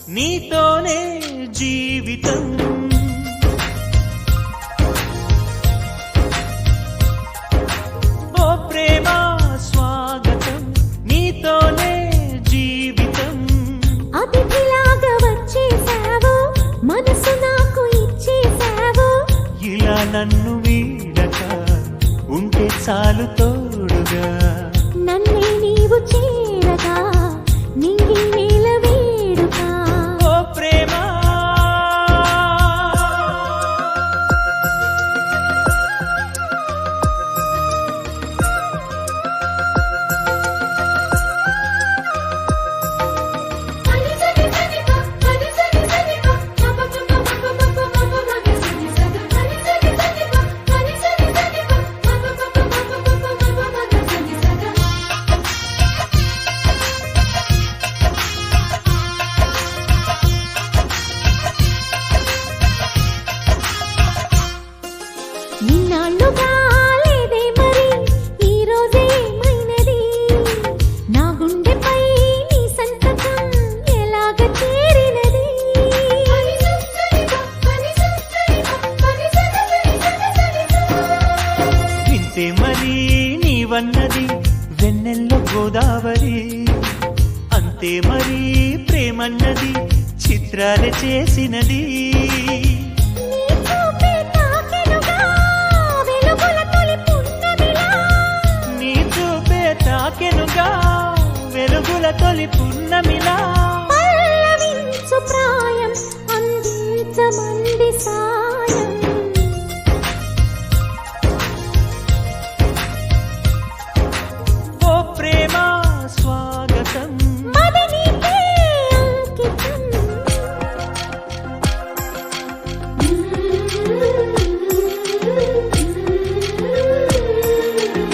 నీతోనే జీవితం ఓ ప్రేమ స్వాగతం నీతోనే జీవితం అతిథిలాగా వచ్చేసావు మనసు నాకు ఇచ్చేసావు ఇలా నన్ను వీడక ఉంటే చాలు తోడుగా నన్నే నీవు చేరగా నింగి నేల వేడుక ఓ ప్రేమ నిన్నాళ్ళుగా లేదే మరి ఈ రోజే ఏమైనది నా గుండెపై నీ సంతకం ఎలాగ చేరినది వింటే మరి నీవన్నది వెన్నెల్లో గోదావరి అంతే మరి ప్రేమన్నది చిత్రాలు చేసినది నీ చూపే తాకెనుగా వెలుగుల తొలి పున్నమిలా